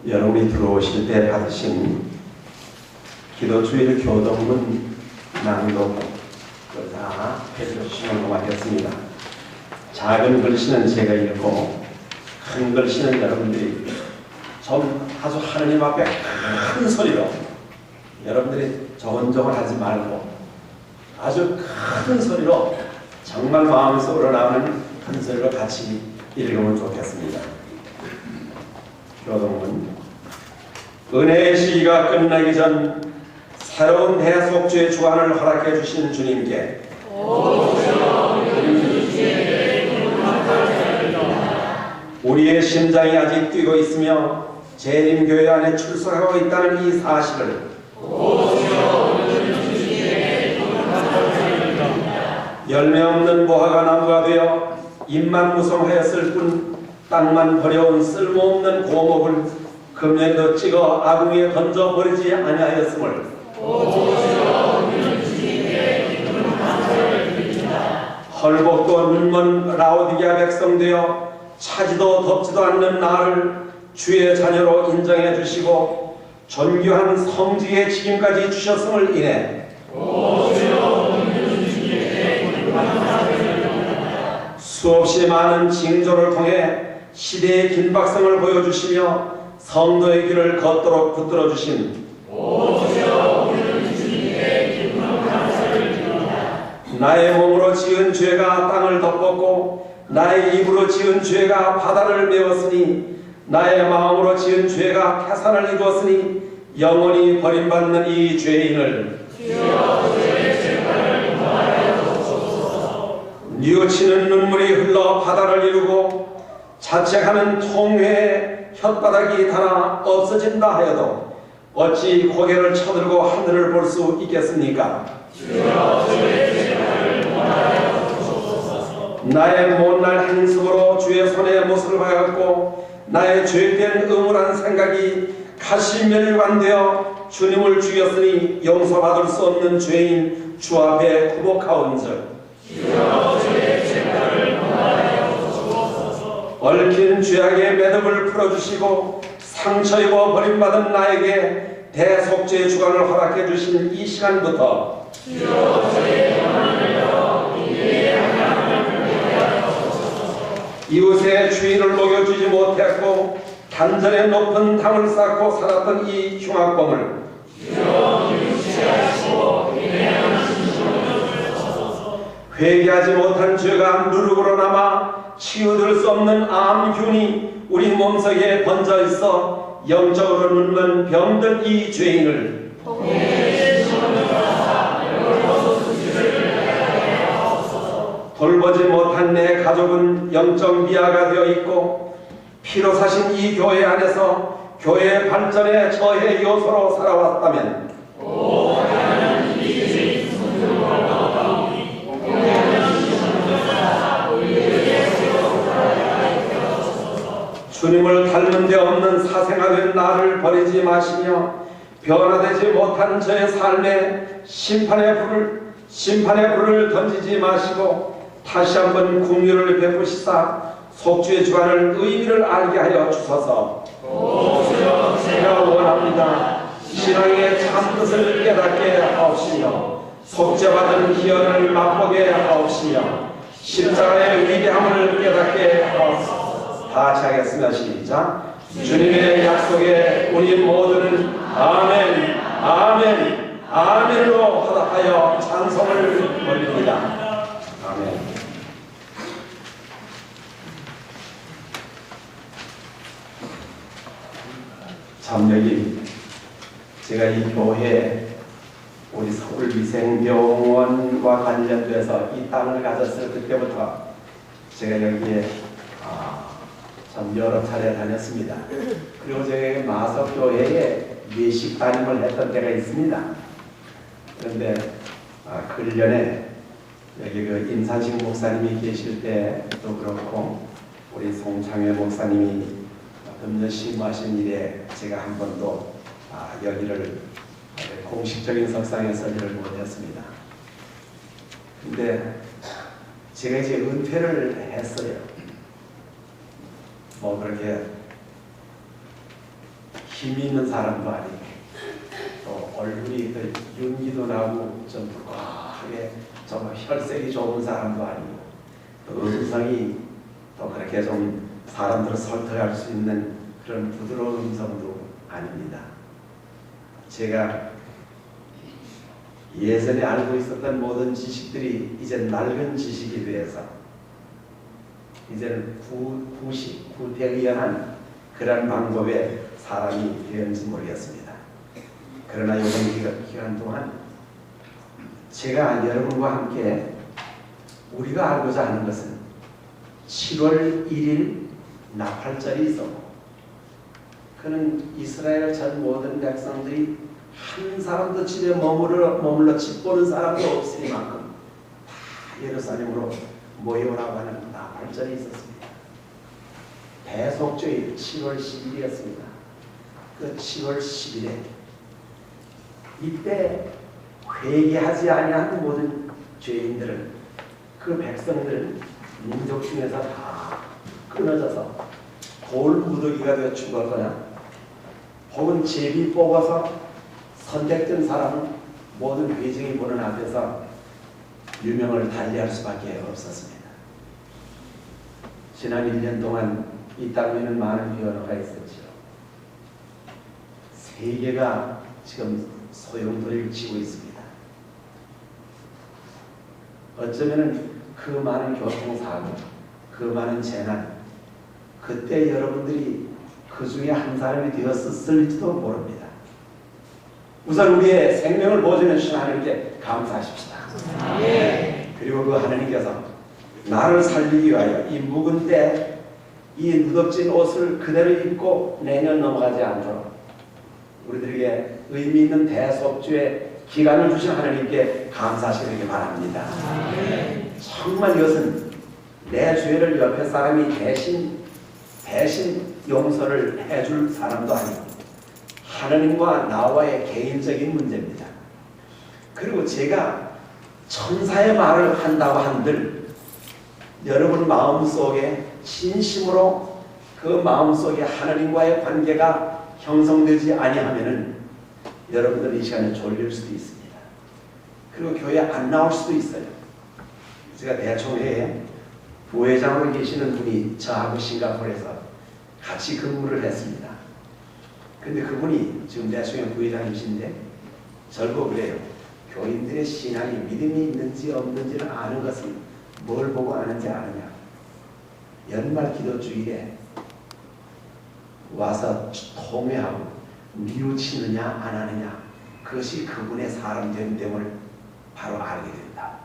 여러분이 들어오실 때 받으신 기도주일 교동문 낭독 다 해주시는 것 같았습니다. 작은 글씨는 제가 읽고 큰 글씨는 여러분들이 좀 아주 하느님 앞에 큰 소리로, 여러분들이 저건저건 하지 말고 아주 큰 소리로 정말 마음에서 우러나오는 큰 소리로 같이 읽으면 좋겠습니다. 교동문. 은혜의 시기가 끝나기 전 새로운 대속주의 주관을 허락해 주신 주님께 우리의 심장이 아직 뛰고 있으며 재림교회 안에 출석하고 있다는 이 사실을 열매 없는 무화과 나무가 되어 잎만 무성하였을 뿐 땅만 버려온 쓸모없는 고목을 금년에도 찍어 아궁이에 던져버리지 아니하였음을 헐벗고 눈먼 라오디게아 백성 되어 차지도 덥지도 않는 나를 주의 자녀로 인정해 주시고 존귀한 성직의 직임까지 주셨음을 인해 수없이 많은 징조를 통해 시대의 긴박성을 보여주시며 성도의 길을 걷도록 붙들어 주신 나의 몸으로 지은 죄가 땅을 덮었고 나의 입으로 지은 죄가 바다를 메웠으니 나의 마음으로 지은 죄가 태산을 이루었으니 영원히 버림받는 이 죄인을 뉘우치는 눈물이 흘러 바다를 이루고 자책하는 통회에 혓바닥이 닳아 없어진다 하여도 어찌 고개를 쳐들고 하늘을 볼 수 있겠습니까? 나의 못날 행습으로 주의 손에 못을 박았고 나의 죄된 음울한 생각이 가시면류관되어 주님을 죽였으니 용서받을 수 없는 죄인 주 앞에 굴복하온즉 얽힌 죄악의 매듭을 풀어주시고 상처 입어 버림받은 나에게 대속죄의 주관을 허락해 주신 이 시간부터 이웃의 주인을 먹여주지 못했고 단전에 높은 당을 쌓고 살았던 이 흉악범을 회개하지 못한 죄가 누룩으로 남아 치유될 수 없는 암균이 우리 몸속에 번져 있어 영적으로 눕는 병든 이 죄인을 돌보지 못한 내 가족은 영적 미아가 되어 있고 피로 사신 이 교회 안에서 교회 발전의 저해 요소로 살아왔다면 주님을 닮은 데 없는 사생아 된 나를 버리지 마시며 변화되지 못한 저의 삶에 심판의 불을 던지지 마시고 다시 한번 긍휼을 베푸시사 속죄의 주관을 의미를 알게 하여 주소서. 제가 원합니다. 신앙의 참뜻을 깨닫게 하옵시며 속죄받은 기연을 맛보게 하옵시며 십자가의 위대함을 깨닫게 하옵소서. 다 같이 하겠습니다. 시작. 주님의 약속에 우리 모두는 아멘, 아멘, 아멘으로 화답하여 찬송을 올립니다. 아멘. 참 여기 제가 이 교회 우리 서울위생병원과 관련돼서 이 땅을 가졌을 그때부터 제가 여기에 참 여러 차례 다녔습니다. 그리고 제가 마석교회에 예식 담임을 했던 때가 있습니다. 그런데 근련에 여기 그 임산식 목사님이 계실 때도 그렇고 우리 송창회 목사님이 금년 심하신 일에 제가 한 번도 여기를 공식적인 석상에 서기를 못했습니다. 근데 제가 이제 은퇴를 했어요. 뭐 그렇게 힘 있는 사람도 아니고 또 얼굴이 그 윤기도 나고 좀 붉하게 좀 혈색이 좋은 사람도 아니고 또 음성이 또 그렇게 좀 사람들을 설득할 수 있는 그런 부드러운 음성도 아닙니다. 제가 예전에 알고 있었던 모든 지식들이 이제 낡은 지식이 되어서 이제는 구대의연한 그런 방법의 사람이 되었는지 모르겠습니다. 그러나 이번 기간 동안 제가 여러분과 함께 우리가 알고자 하는 것은 7월 1일 나팔절이 있었고 그는 이스라엘 전 모든 백성들이 한 사람도 집에 머물러 집 보는 사람도 없으니만큼 다 예루살렘으로 모여오라고 하는 나팔절이 있었습니다. 대속죄일 7월 10일이었습니다. 그 7월 10일에 이때 회개하지 아니한 모든 죄인들은 그 백성들은 민족 중에서 다 끊어져서 돌무더기가 되어 죽었거나 혹은 제비 뽑아서 선택된 사람은 모든 회중이 보는 앞에서 유명을 달리할 수밖에 없었습니다. 지난 1년 동안 이 땅에는 많은 변화가 있었죠. 세계가 지금 소용돌이를 치고 있습니다. 어쩌면 그 많은 교통사고, 그 많은 재난, 그때 여러분들이 그 중에 한 사람이 되었을지도 모릅니다. 우선 우리의 생명을 보존해 주신 하나님께 감사하십시다. 그리고 그 하나님께서 나를 살리기 위하여 이 묵은 때 이 누덕진 옷을 그대로 입고 내년 넘어가지 않도록 우리들에게 의미 있는 대속죄의 기간을 주신 하나님께 감사하시기 바랍니다. 정말 이것은 내 죄를 옆에 사람이 대신 용서를 해줄 사람도 아니고 하나님과 나와의 개인적인 문제입니다. 그리고 제가 천사의 말을 한다고 한들 여러분 마음속에 진심으로 그 마음속에 하나님과의 관계가 형성되지 아니하면은 여러분들 이 시간에 졸릴 수도 있습니다. 그리고 교회 안 나올 수도 있어요. 제가 대총회에 부회장으로 계시는 분이 저하고 싱가포르에서 같이 근무를 했습니다. 근데 그분이 지금 대총회 부회장이신데 저보고 그래요. 교인들의 신앙이 믿음이 있는지 없는지를 아는 것은 뭘 보고 아는지 아느냐. 연말 기도주일에 와서 통회하고 뉘우치느냐 안 하느냐 그것이 그분의 사람됨을 바로 알게 된다.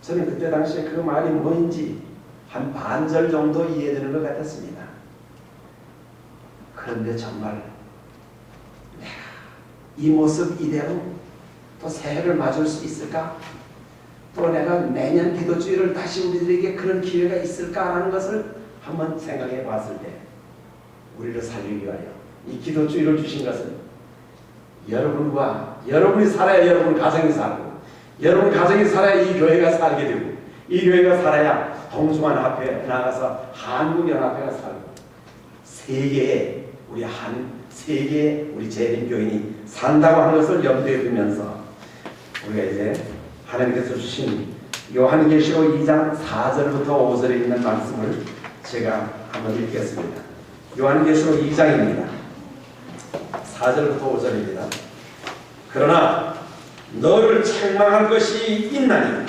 저는 그때 당시에 그 말이 뭐인지 한 반절 정도 이해되는 것 같았습니다. 그런데 정말 내가 이 모습 이대로 또 새해를 맞을 수 있을까? 또 내가 내년 기도주일을 다시 우리들에게 그런 기회가 있을까라는 것을 한번 생각해 봤을 때 우리를 살리기 위하여 이 기도주일을 주신 것은 여러분이 살아야 여러분 가정이 살고 여러분 가정이 살아야 이 교회가 살게 되고 이 교회가 살아야 동중한 앞에 나가서 한국연합회가 살고 세계에 우리 재림교인이 산다고 하는 것을 염두에 두면서 우리가 이제 하나님께서 주신 요한계시록 2장 4절부터 5절에 있는 말씀을 제가 한번 읽겠습니다. 요한계시록 2장입니다. 4절부터 5절입니다. 그러나 너를 책망할 것이 있나니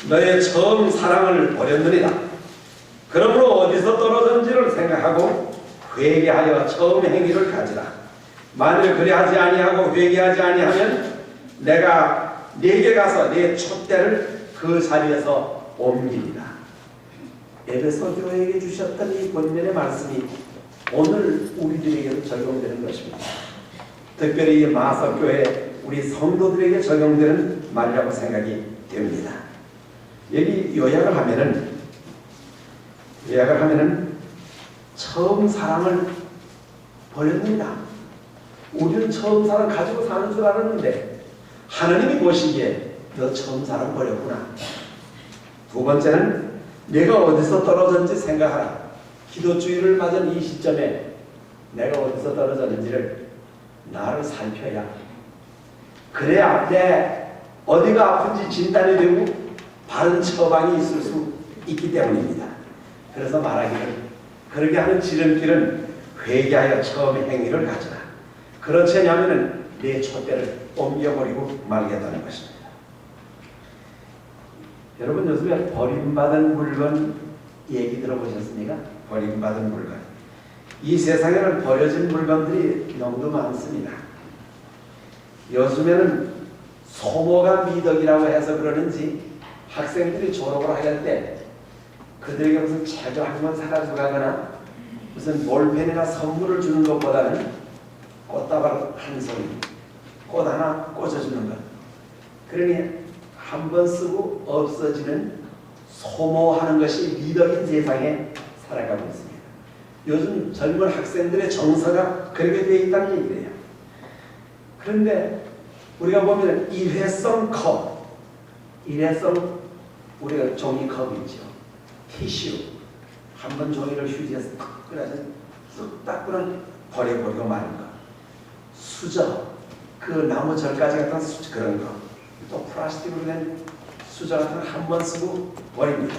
너의 처음 사랑을 버렸느니라. 그러므로 어디서 떨어졌는지를 생각하고 회개하여 처음 행위를 가지라. 만일 그리하지 아니하고 회개하지 아니하면 내가 네게 가서 네 촛대를 그 자리에서 옮깁니다. 에베소 교회에게 주셨던 이 권면의 말씀이 오늘 우리들에게도 적용되는 것입니다. 특별히 이 마석교회 우리 성도들에게 적용되는 말이라고 생각이 됩니다. 여기 요약을 하면은 처음 사랑을 버렸습니다. 우리는 처음 사랑 가지고 사는 줄 알았는데 하나님이 보시기에 너 처음 사랑 버렸구나. 두 번째는 내가 어디서 떨어졌는지 생각하라. 기도주의를 맞은 이 시점에 내가 어디서 떨어졌는지를 나를 살펴야 그래야 내 어디가 아픈지 진단이 되고 바른 처방이 있을 수 있기 때문입니다. 그래서 말하기를 그렇게 하는 지름길은 회개하여 처음의 행위를 가져라. 그렇지 않으면 내 촛대를 옮겨버리고 말겠다는 것입니다. 여러분 요즘에 버림받은 물건 얘기 들어보셨습니까? 버림받은 물건. 이 세상에는 버려진 물건들이 너무 많습니다. 요즘에는 소모가 미덕이라고 해서 그러는지 학생들이 졸업을 할 때 그들에게 무슨 책을 한 권 사다 주거나 무슨 볼펜이나 선물을 주는 것보다는 꽃다발 한 송이, 꽃 하나 꽂아주는 것. 그러니 한 번 쓰고 없어지는 소모하는 것이 미덕인 세상에 살아가고 있습니다. 요즘 젊은 학생들의 정서가 그렇게 되어 있다는 얘기예요. 그런데 우리가 보면 일회성 컵, 일회성 우리가 종이컵 있죠. 티슈, 한 번 종이를 휴지에서 탁 끓여서 쓱 닦고는 버려버리고 마는 거. 수저, 그 나무 절가지 같은 수저 그런 거. 또 플라스틱으로 된 수저 같은 거 한 번 쓰고 버립니다.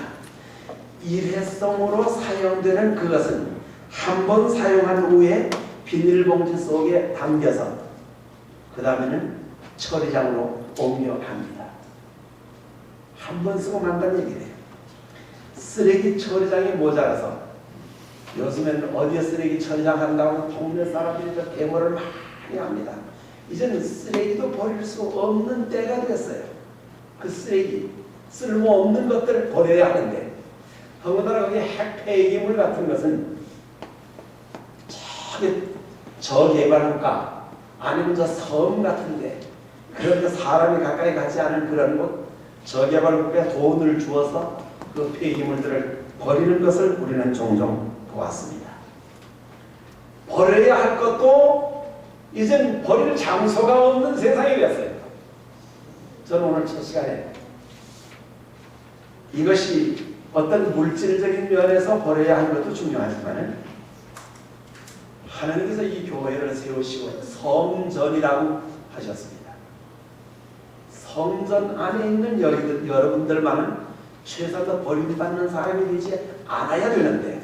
일회성으로 사용되는 그것은 한 번 사용한 후에 비닐봉지 속에 담겨서 그 다음에는 처리장으로 옮겨갑니다. 한 번 쓰고 난다는 얘기래요. 쓰레기 처리장이 모자라서 요즘에는 어디에 쓰레기 처리장 한다고 동네 사람들이 저 데모를 많이 합니다. 이제는 쓰레기도 버릴 수 없는 때가 됐어요. 그 쓰레기, 쓸모없는 것들을 버려야 하는데 더군다나 거기 핵폐기물 같은 것은 저기 저개발국가 아니면 저 섬 같은데 그런데 사람이 가까이 가지 않은 그런 곳 저개발국가에 돈을 주어서 그 폐기물들을 버리는 것을 우리는 종종 보았습니다. 버려야 할 것도 이젠 버릴 장소가 없는 세상이 됐어요. 저는 오늘 첫 시간에 이것이 어떤 물질적인 면에서 버려야 하는 것도 중요하지만 하나님께서 이 교회를 세우시고 성전이라고 하셨습니다. 성전 안에 있는 여러분들만은 최소한 버림받는 사람이 되지 않아야 되는데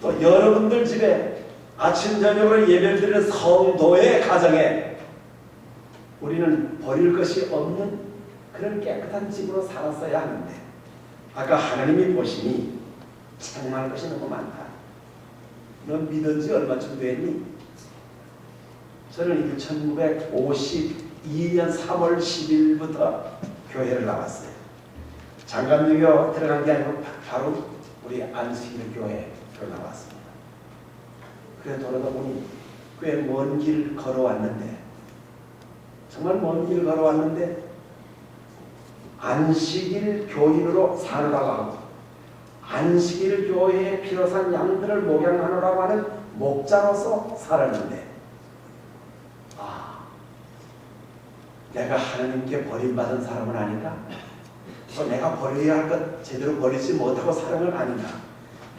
또 여러분들 집에 아침 저녁으로 예배를 드리는 성도의 가정에 우리는 버릴 것이 없는 그런 깨끗한 집으로 살았어야 하는데 아까 하나님이 보시니 책망할 것이 너무 많다. 넌 믿은 지 얼마쯤 됐니? 저는 1952년 3월 10일부터 교회를 나왔어요. 장감유교 들어간 게 아니고 바로 우리 안식일 교회로 나왔습니다. 그래 돌아다 보니 꽤 먼 길 걸어왔는데 정말 먼 길 걸어왔는데 안식일 교인으로 살으라고 하고 안식일 교회에 필요한 양들을 목양하느라고 하는 목자로서 살았는데 내가 하나님께 버림받은 사람은 아닌가? 또 내가 버려야 할 것 제대로 버리지 못하고 살은 건 아닌가?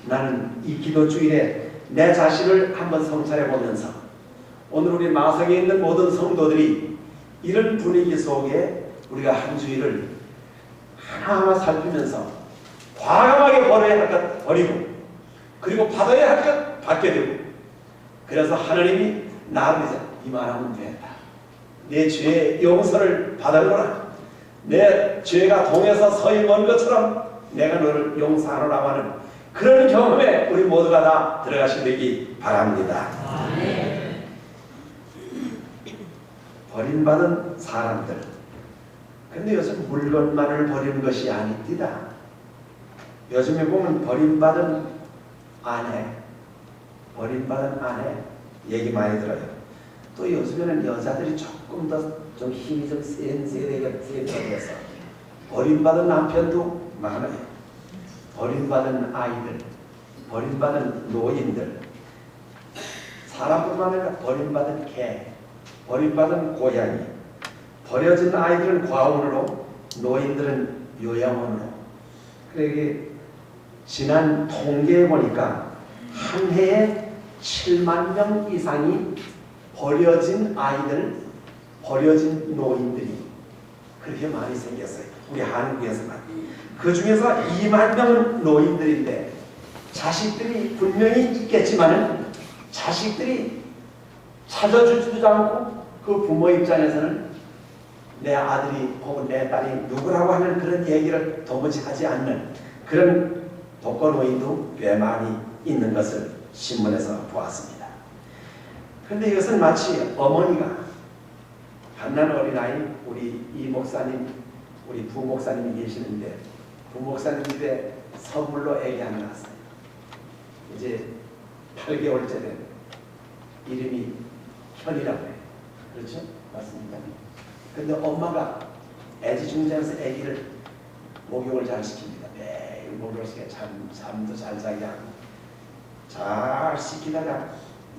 나는 이 기도주일에 내 자신을 한번 성찰해 보면서 오늘 우리 마성에 있는 모든 성도들이 이런 분위기 속에 우리가 한 주일을 하나하나 살피면서 과감하게 버려야 할 것 버리고 그리고 받아야 할 것 받게 되고 그래서 하나님이 나를 이제 이만하면 된다. 내 죄의 용서를 받아보라. 내 죄가 동에서 서히 먼 것처럼 내가 너를 용서하노라고 하는 그런 경험에 우리 모두가 다 들어가시기 바랍니다. 버림받은 사람들. 근데 요즘 물건만을 버리는 것이 아닙니다. 요즘에 보면 버림받은 아내 얘기 많이 들어요. 또 요즘에는 여자들이 조금 더 좀 힘이 좀 센 세대가 돼서 버림받은 남편도 많아요. 버림받은 아이들, 버림받은 노인들, 사람뿐만 아니라 버림받은 개, 버림받은 고양이, 버려진 아이들은 과원으로, 노인들은 요양원으로. 그러게 지난 통계에 보니까 한 해에 7만 명 이상이 버려진 아이들, 버려진 노인들이 그렇게 많이 생겼어요. 우리 한국에서만. 그 중에서 2만 명은 노인들인데 자식들이 분명히 있겠지만 자식들이 찾아주지도 않고 그 부모 입장에서는 내 아들이 혹은 내 딸이 누구라고 하는 그런 얘기를 도무지 하지 않는 그런 독거노인도 꽤 많이 있는 것을 신문에서 보았습니다. 그런데 이것은 마치 어머니가 갓난 어린아이, 우리 이 목사님, 우리 부목사님이 계시는데 부목사님 집에 선물로 애기 하나 낳았어요. 이제 8개월째 된 이름이 현이라고 해요. 그렇죠? 맞습니까? 근데 엄마가 애지중지하면서 아기를 목욕을 잘 시킵니다. 매일 목욕을 시켜 잠도 잘 자게 하고 잘 시키다가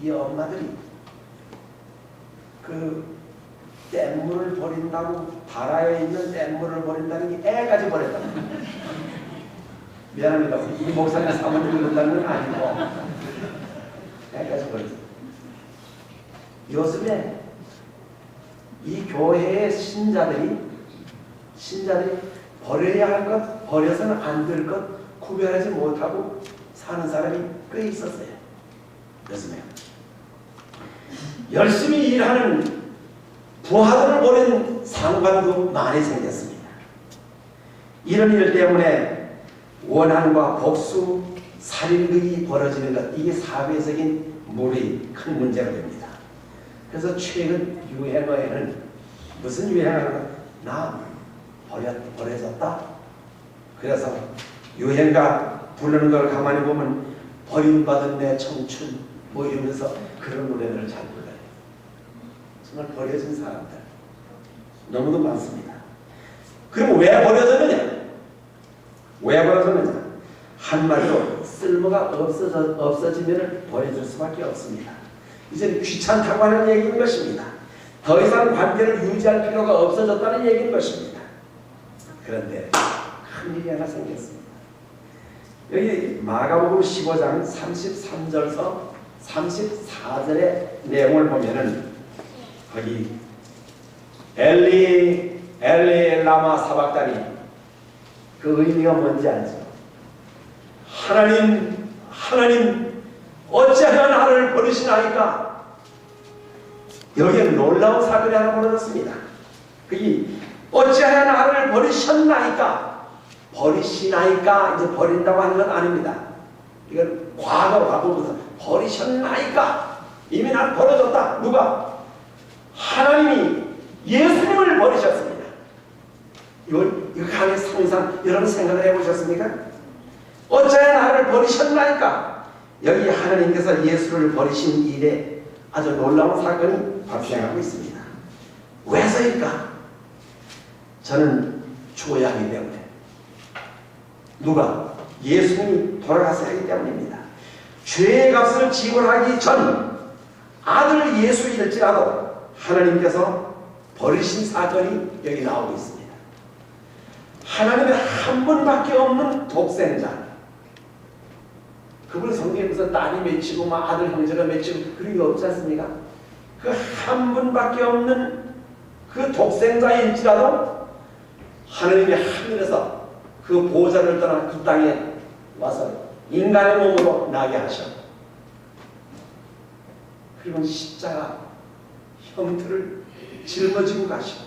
이 엄마들이 그 뗏물을 버린다고 바다에 있는 뗏물을 버린다는 게 애까지 버렸다. 미안합니다. 이 목사님 사모님 그런다는 건 아니고 애까지 버렸다. 요즘에 이 교회의 신자들이 버려야 할 것, 버려서는 안 될 것 구별하지 못하고 사는 사람이 꽤 있었어요. 요즘에 열심히 일하는 부하들을 버린 상관도 많이 생겼습니다. 이런 일 때문에 원한과 복수, 살인극이 벌어지는 것, 이게 사회적인 물이 큰 문제가 됩니다. 그래서 최근 유행어에는 무슨 유행어가 나 버려졌다. 그래서 유행가 부르는 걸 가만히 보면 버림받은 내 청춘 뭐 이러면서 그런 노래들을 잘 불러요. 정말 버려진 사람들 너무도 많습니다. 그럼 왜 버려졌느냐? 왜 버려졌느냐? 한마디로 쓸모가 없어지면 버려질 수밖에 없습니다. 이제는 귀찮다고 하는 얘기인 것입니다. 더 이상 관계를 유지할 필요가 없어졌다는 얘기인 것입니다. 그런데 큰일이 하나 생겼습니다. 여기 마가복음 15장 33절서 34절의 내용을 보면은 거기 엘리 라마 사박다니 그 의미가 뭔지 알죠? 하나님 어찌하여 나를 버리시나이까? 여기에 놀라운 사건이 하나 벌어졌습니다. 그게 어찌하여 나를 버리셨나이까? 버리시나이까? 이제 버린다고 하는 건 아닙니다. 이건 과거로 바꾸면서 버리셨나이까? 이미 난 버려졌다. 누가? 하나님이 예수님을 버리셨습니다. 이거 강의 상상 여러분 생각을 해보셨습니까? 어찌하여 나를 버리셨나이까? 여기 하나님께서 예수를 버리신 일에 아주 놀라운 사건이 발생하고 있습니다. 왜서일까? 저는 조야하기 때문에 누가? 예수님이 돌아가서 하기 때문입니다. 죄의 값을 지불하기 전 아들 예수일지라도 하나님께서 버리신 사건이 여기 나오고 있습니다. 하나님의 한 분밖에 없는 독생자, 그분 성경에 무슨 딸이 맺히고 막 아들 형제가 맺히고 그런 게 없지 않습니까? 그 한 분밖에 없는 그 독생자일지라도 하나님이 하늘에서 그 보좌를 떠나 이 땅에 와서 인간의 몸으로 나게 하셔. 그리고 십자가 형틀을 짊어지고 가시고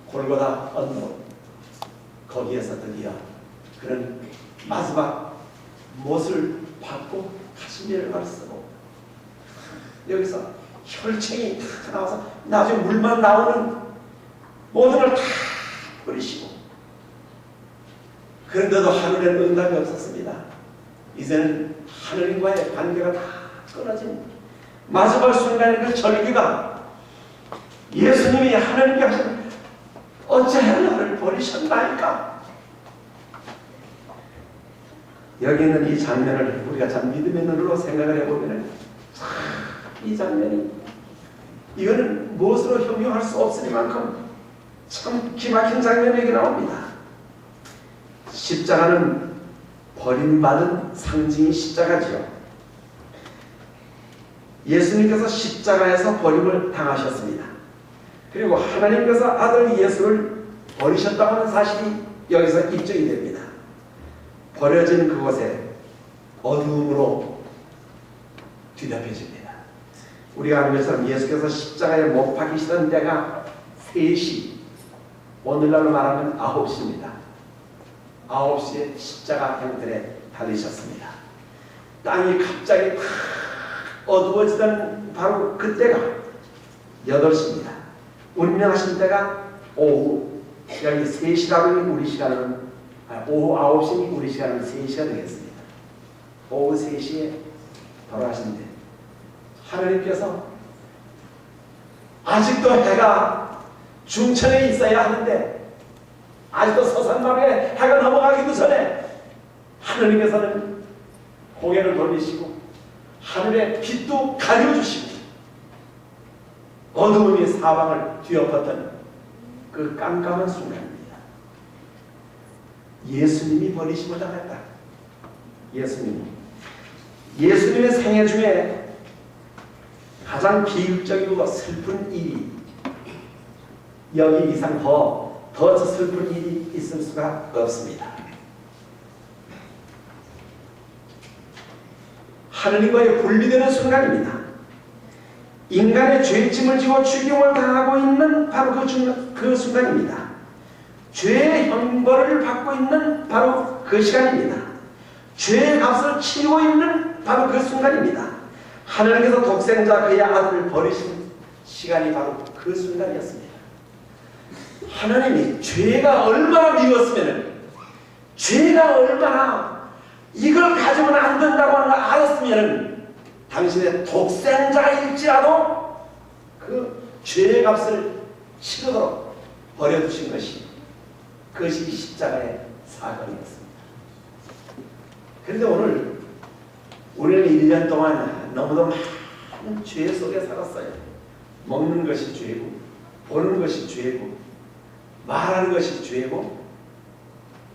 골고다 언덕 거기에서 드디어 그런 마지막 못을 받고 가시면을 쓰고 여기서 혈청이 다 나와서 나중에 물만 나오는 모든 걸 다 버리시고, 그런데도 하늘에는 응답이 없었습니다. 이제는 하늘과의 관계가 다 끊어진 마지막 순간의 그 절기가 예수님이 하나님께 하신 어찌하여 나를 버리셨나이까? 여기 있는 이 장면을 우리가 참 믿음의 눈으로 생각을 해보면 이 장면이 이거는 무엇으로 형용할 수 없으니만큼 참 기막힌 장면이 여기 나옵니다. 십자가는 버림받은 상징이 십자가지요. 예수님께서 십자가에서 버림을 당하셨습니다. 그리고 하나님께서 아들 예수를 버리셨다고 하는 사실이 여기서 입증이 됩니다. 버려진 그곳에 어두움으로 뒤덮여집니다. 우리가 아는 것처럼 예수께서 십자가에 못 박히시던 때가 3시, 오늘날로 말하면 9시입니다. 9시에 십자가 형틀에 달리셨습니다. 땅이 갑자기 팍 어두워지던 바로 그때가 8시입니다. 운명하신 때가 오후, 여기 3시라고 우리 시간은 오후 9시니 우리 시간은 3시가 되겠습니다. 오후 3시에 돌아가신데 하나님께서 아직도 해가 중천에 있어야 하는데 아직도 서산마루에 해가 넘어가기도 전에 하나님께서는 고개를 돌리시고 하늘의 빛도 가려주시고 어두움이 사방을 뒤엎었던 그 깜깜한 순간입니다. 예수님이 버리심을 당했다. 예수님의 생애 중에 가장 비극적이고 슬픈 일이 여기 이상 더 슬픈 일이 있을 수가 없습니다. 하느님과의 분리되는 순간입니다. 인간의 죄짐을 지고 죽임을 당하고 있는 바로 그 순간입니다. 죄의 형벌을 받고 있는 바로 그 시간입니다. 죄의 값을 치르고 있는 바로 그 순간입니다. 하나님께서 독생자 그의 아들을 버리신 시간이 바로 그 순간이었습니다. 하나님이 죄가 얼마나 미웠으면, 죄가 얼마나 이걸 가지고는 안 된다고 하는 걸 알았으면 당신의 독생자일지라도 그 죄의 값을 치르도록 버려두신 그것이 십자가의 사건이었습니다. 그런데 오늘 우리는 1년 동안 너무도 많은 죄 속에 살았어요. 먹는 것이 죄고, 보는 것이 죄고, 말하는 것이 죄고,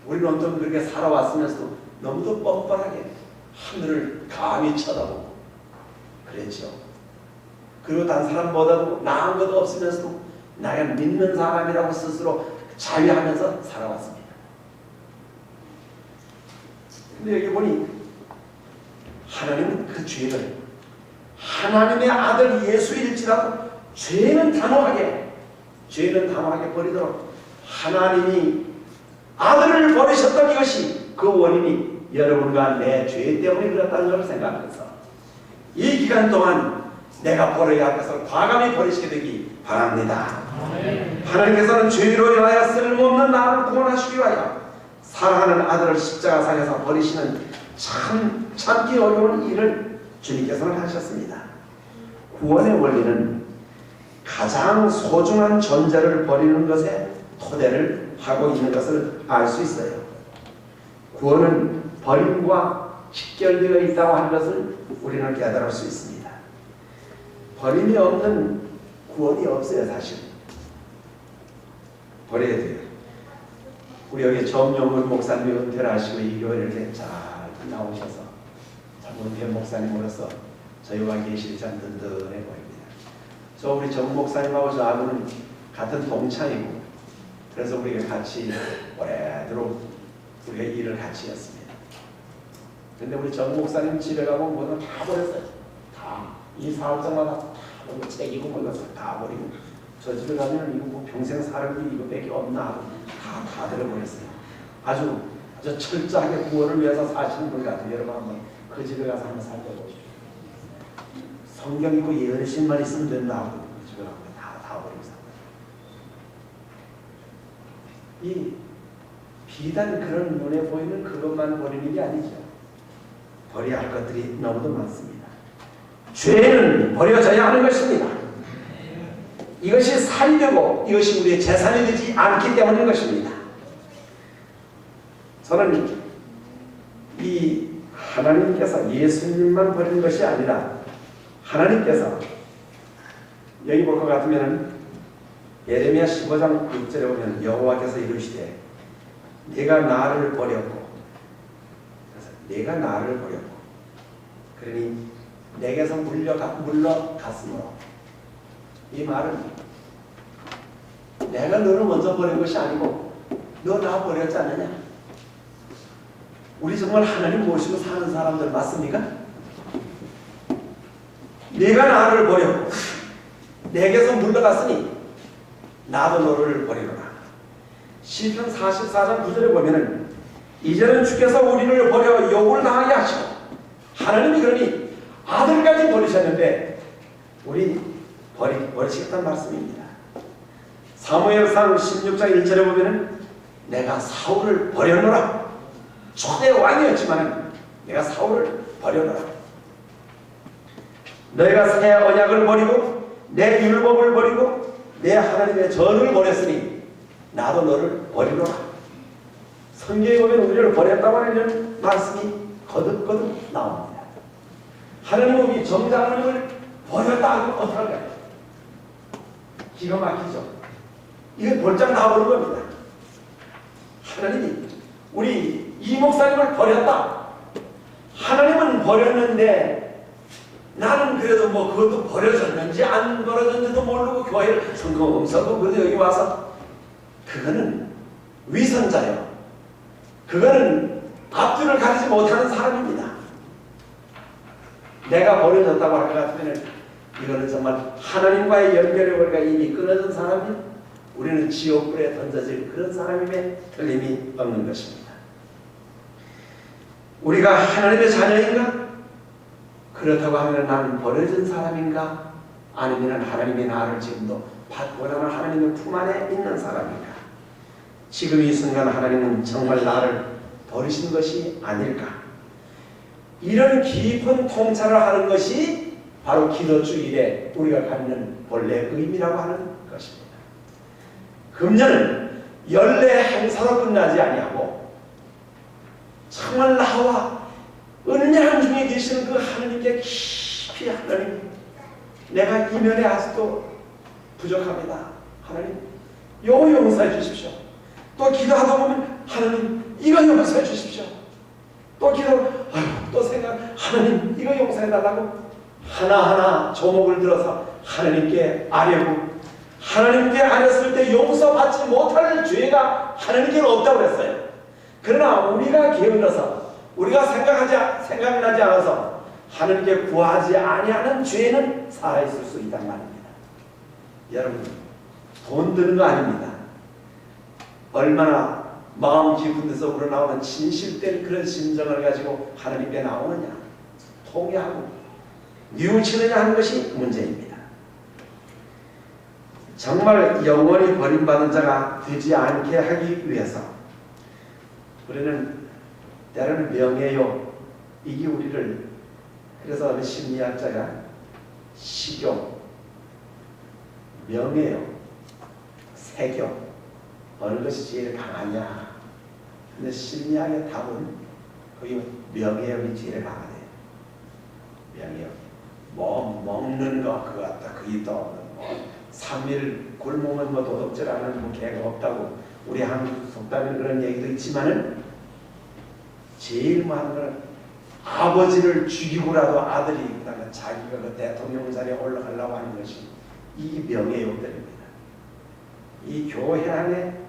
우리는 어떤 그렇게 살아왔으면서도 너무도 뻔뻔하게 하늘을 감히 쳐다보고 그랬죠. 그리고 다른 사람보다도 나은 것 없으면서도 나가 믿는 사람이라고 스스로 자위하면서 살아왔습니다. 근데 여기 보니 하나님은 그 죄를 하나님의 아들 예수일지라도 죄는 단호하게 버리도록 하나님이 아들을 버리셨던 이것이 그 원인이 여러분과 내 죄 때문에 그렇다는 걸 생각하면서 이 기간 동안 내가 버려야 할 것을 과감히 버리시게 되기 바랍니다. 하나님께서는 죄로 인하여 쓸모없는 나를 구원하시기 위하여 사랑하는 아들을 십자가상에서 버리시는 참기 어려운 일을 주님께서는 하셨습니다. 구원의 원리는 가장 소중한 존재를 버리는 것에 토대를 하고 있는 것을 알 수 있어요. 구원은 버림과 직결되어 있다고 하는 것을 우리는 깨달을 수 있습니다. 버림이 없는 구원이 없어요. 사실 버려야 돼요. 우리 여기 정용근 목사님이 은퇴를 하시고 일요일에 이렇게 잘 나오셔서 참 은퇴 목사님으로서 저희와 계시기 참 든든해 보입니다. 저 우리 정 목사님하고 저하고는 같은 동창이고, 그래서 우리가 같이 오래도록 우리가 일을 같이 했습니다. 근데 우리 정 목사님 집에 가면 뭐는 다 버렸어요. 다 이 사업장마다 다 책이고 뭐가 다 버리고, 저 집에 가면 이거 뭐 평생 살기 이거밖에 없나 하고 다 들어버렸어요. 아주 철저하게 구원을 위해서 사시는 분 같아요. 여러분 한번 그 집에 가서 한번 살펴보십시오. 성경 읽고 예언신만 있으면 된다 하고 그 집에 가면 다 버리고 삽니다. 이 비단 그런 눈에 보이는 그것만 버리는 게 아니죠. 버려야 할 것들이 너무도 많습니다. 죄는 버려져야 하는 것입니다. 이것이 살이 되고 이것이 우리의 재산이 되지 않기 때문인 것입니다. 저는 이 하나님께서 예수님만 버리는 것이 아니라 하나님께서 여기 볼 것 같으면 예레미야 15장 6절에 보면 여호와께서 이르시되 내가 나를 버렸고, 그래서 내가 나를 버렸고, 그러니 내게서 물러갔으므로. 이 말은 내가 너를 먼저 버린 것이 아니고 너 나 버렸지 않느냐? 우리 정말 하나님 모시고 사는 사람들 맞습니까? 네가 나를 버렸고 내게서 물러갔으니 나도 너를 버리노라. 시편 44장 9절에 보면은 이제는 주께서 우리를 버려 욕을 당하게 하시고 하나님이 그러니 아들까지 버리셨는데 우리 버리시겠다는 말씀입니다. 사무엘상 16장 1절에 보면은 내가 사울을 버렸노라. 초대 왕이었지만 내가 사울을 버렸노라. 너희가 새 언약을 버리고 내 율법을 버리고 내 하나님의 전을 버렸으니 나도 너를 버리노라. 성경에 보면 우리를 버렸다고 하는 말씀이 거듭거듭 나옵니다. 하나님은 우리 정작 하나님을 버렸다 하면 어떡할까요? 기가 막히죠. 이건 볼짝 나오는 겁니다. 하나님이 우리 이 목사님을 버렸다. 하나님은 버렸는데 나는 그래도 뭐 그것도 버려졌는지 안 버려졌는지도 모르고 교회를 성공서고 그래도 여기 와서 그거는 위선자요. 그거는 앞뒤를 가리지 못하는 사람입니다. 내가 버려졌다고 할 것 같으면 이거는 정말 하나님과의 연결이 우리가 이미 끊어진 사람이 우리는 지옥불에 던져질 그런 사람임에 틀림이 없는 것입니다. 우리가 하나님의 자녀인가? 그렇다고 하면 나는 버려진 사람인가? 아니면 하나님이 나를 지금도 받고자 하나님의 품 안에 있는 사람인가? 지금 이 순간 하나님은 정말 나를 버리신 것이 아닐까? 이런 깊은 통찰을 하는 것이 바로 기도주일에 우리가 갖는 본래 의미라고 하는 것입니다. 금년은 연례 행사로 끝나지 아니하고 정말 나와 은밀한 중에 계시는 그 하나님께 깊이 하나님 내가 이면에 아직도 부족합니다. 하나님 이거 용서해 주십시오. 또 기도하다 보면 하나님 이거 용서해 주십시오. 또 또 생각 하나님 이거 용서해 달라고 하나하나 조목을 들어서 하나님께 아뢰고 하나님께 아뢰었을 때 용서받지 못할 죄가 하나님께는 없다고 그랬어요. 그러나 우리가 게을러서 우리가 생각나지 않아서 하나님께 구하지 아니하는 죄는 살아있을 수 있단 말입니다. 여러분 돈 드는 거 아닙니다. 얼마나 마음 깊은 데서 우러나오는 진실된 그런 심정을 가지고 하나님께 나오느냐 통회하고 뉘우치느냐 하는 것이 문제입니다. 정말 영원히 버림받은 자가 되지 않게 하기 위해서 우리는 때로는 명예요 이게 우리를 그래서 어느 심리학자가 식욕, 명예요, 세교 어느 것이 제일 강하냐? 근데 심리학의 답은 거기 명예욕이 제일 강하대요. 명예욕. 뭐 먹는 거 그거 같다. 그게 또 3일 굶으면 뭐 도덕질하는 뭐 개가 없다고 우리 한국 속담에 그런 얘기도 있지만은 제일 많은 건 아버지를 죽이고라도 아들이 그다음에 자기가 그 대통령 자리에 올라가려고 하는 것이 이게 명예욕들입니다. 이 교회 안에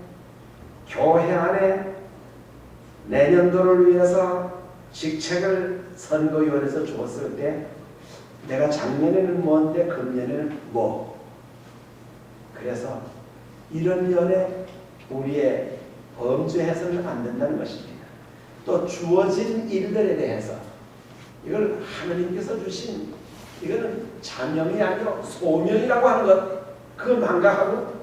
내년도를 위해서 직책을 선거위원회에서 줬을 때 내가 작년에는 뭔데 금년에는 뭐 그래서 이런 면에 우리의 범죄해서는 안 된다는 것입니다. 또 주어진 일들에 대해서 이걸 하나님께서 주신 이거는 자명이 아니고 소명이라고 하는 것 그거 망각하고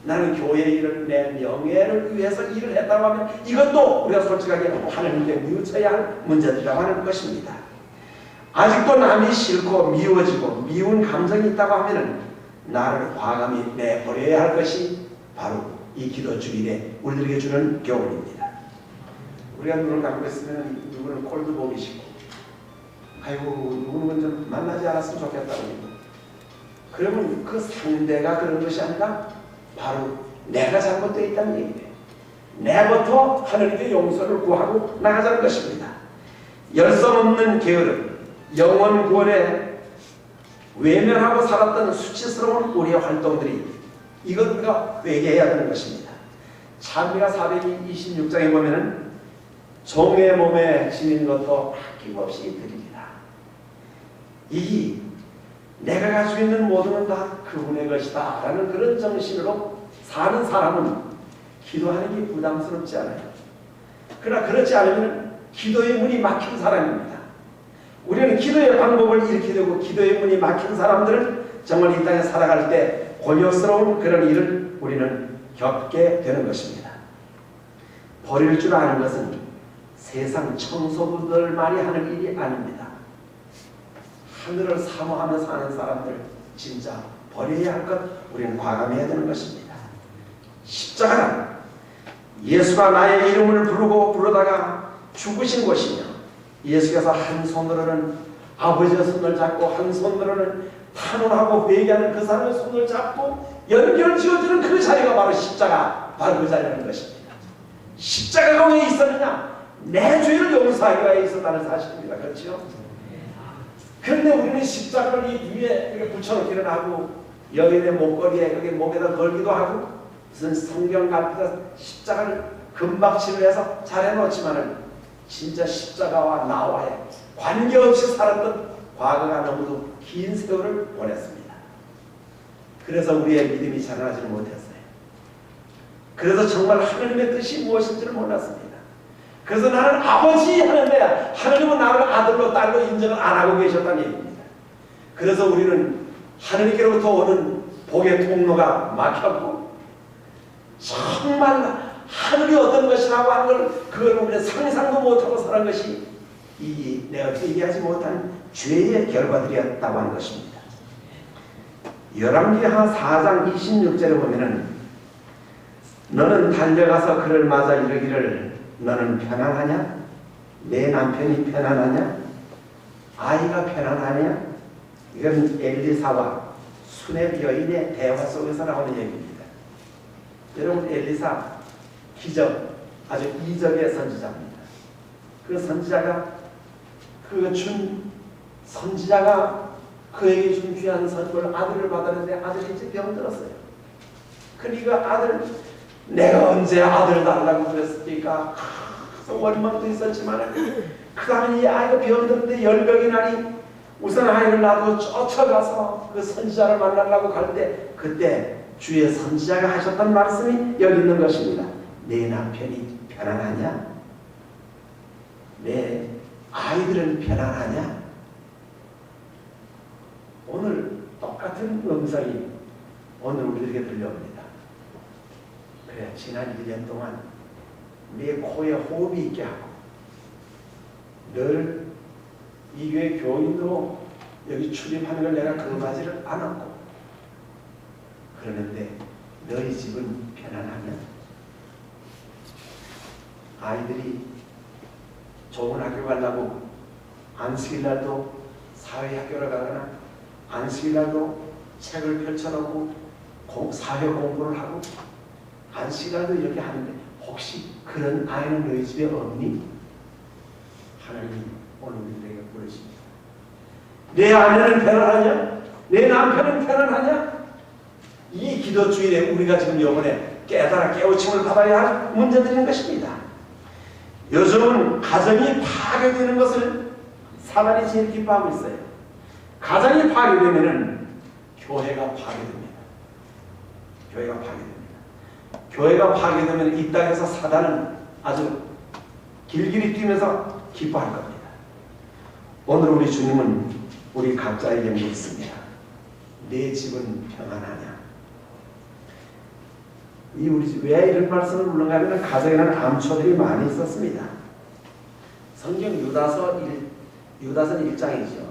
나는 교회 일을 내 명예를 위해서 일을 했다고 하면 이것도 우리가 솔직하게 하나님께 뉘우쳐야 할 문제들이라고 하는 것입니다. 아직도 남이 싫고 미워지고 미운 감정이 있다고 하면 나를 과감히 내버려야 할 것이 바로 이 기도 주일에 우리들에게 주는 교훈입니다. 우리가 눈을 감고 있으면 누구는 꼴도 보기 싫고 아이고 누구는 좀 만나지 않았으면 좋겠다고 그러면 그 상대가 그런 것이 아니라 바로 내가 잘못되어 있다는 얘기예요. 내부터 하나님께 용서를 구하고 나가자는 것입니다. 열성 없는 게으름, 영원 구원의 외면하고 살았던 수치스러운 우리의 활동들이 이것 우리가 회개해야 되는 것입니다. 찬미가 426장에 보면은 종의 몸에 지닌 것도 아낌없이 드립니다. 이 내가 가지고 있는 모든 다 그분의 것이다 라는 그런 정신으로 사는 사람은 기도하는 게 부담스럽지 않아요. 그러나 그렇지 않으면 기도의 문이 막힌 사람입니다. 우리는 기도의 방법을 잃게 되고 기도의 문이 막힌 사람들은 정말 이 땅에 살아갈 때 곤욕스러운 그런 일을 우리는 겪게 되는 것입니다. 버릴 줄 아는 것은 세상 청소부들만이 하는 일이 아닙니다. 하늘을 사모하며 사는 사람들 진짜 버려야 할 것 우리는 과감해야 되는 것입니다. 십자가는 예수가 나의 이름을 부르다가 죽으신 곳이며 예수께서 한 손으로는 아버지의 손을 잡고 한 손으로는 탄원하고 회개하는 그 사람의 손을 잡고 연결 지어주는 그 자리가 바로 십자가, 바로 그 자리라는 것입니다. 십자가가 왜 있었느냐? 내 죄를 용서하기 위해 있었다는 사실입니다. 그렇죠? 그런데 우리는 십자가를 이 위에 이렇게 붙여놓기는 하고 여인의 목걸이에 여기 목에다 걸기도 하고 무슨 성경 같은 십자가를 금박치로 해서 잘 해놓지만은 진짜 십자가와 나와의 관계없이 살았던 과거가 너무도 긴 세월을 보냈습니다. 그래서 우리의 믿음이 자라나지를 못했어요. 그래서 정말 하나님의 뜻이 무엇인지를 몰랐습니다. 그래서 나는 아버지 하는데 하나님은 나를 아들로 딸로 인정을 안 하고 계셨다는 얘기입니다. 그래서 우리는 하나님께로부터 오는 복의 통로가 막혔고 정말 하늘이 어떤 것이라고 하는 걸 그걸 우리는 상상도 못하고 살은 것이 이 내가 얘기하지 못한 죄의 결과들이었다고 하는 것입니다. 열왕기하 4장 26절에 보면은 너는 달려가서 그를 맞아 이르기를 너는 편안하냐? 내 남편이 편안하냐? 아이가 편안하냐? 이건 엘리사와 수렙 여인의 대화 속에서 나오는 얘기입니다. 여러분 엘리사 기적, 아주 이적의 선지자입니다. 그 선지자가 그에게 준 귀한 선물 아들을 받았는데 아들이 이제 병들었어요. 그러니까 아들 내가 언제 아들 달라고 그랬습니까? 원망도 있었지만 그 다음에 이 아이가 병들었는데 열병이 나니 우선 아이를 놔두고 쫓아가서 그 선지자를 만나려고 갈 때 그때 주의 선지자가 하셨던 말씀이 여기 있는 것입니다. 내 남편이 편안하냐? 내 아이들은 편안하냐? 오늘 똑같은 음성이 오늘 우리에게 들려옵니다. 그래, 지난 1년 동안 내 코에 호흡이 있게 하고 늘 이 교회 교인으로 여기 출입하는 걸 내가 거부하지를 않았고 그러는데 너희 집은 편안하냐? 아이들이 좋은 학교 가려고 안식일날도 사회학교를 가거나 안식일날도 책을 펼쳐놓고 사회 공부를 하고 안식일날도 이렇게 하는데 혹시 그런 아이는 너희 집에 없니? 하나님 오늘 우리에게 부르십니다. 내 아내는 편안하냐? 내 남편은 편안하냐? 이 기도 주일에 우리가 지금 이번에 깨우침을 받아야 할 문제들인 것입니다. 요즘은 가정이 파괴되는 것을 사단이 제일 기뻐하고 있어요. 가정이 파괴되면은 교회가 파괴됩니다. 교회가 파괴됩니다. 교회가 파괴되면 이 땅에서 사단은 아주 길길이 뛰면서 기뻐할 겁니다. 오늘 우리 주님은 우리 각자에게 묻습니다. 내 집은 평안하냐? 우리 집 왜 이런 말씀을 물는가 하면 가정에는 암초들이 많이 있었습니다. 성경 유다선 1장이죠.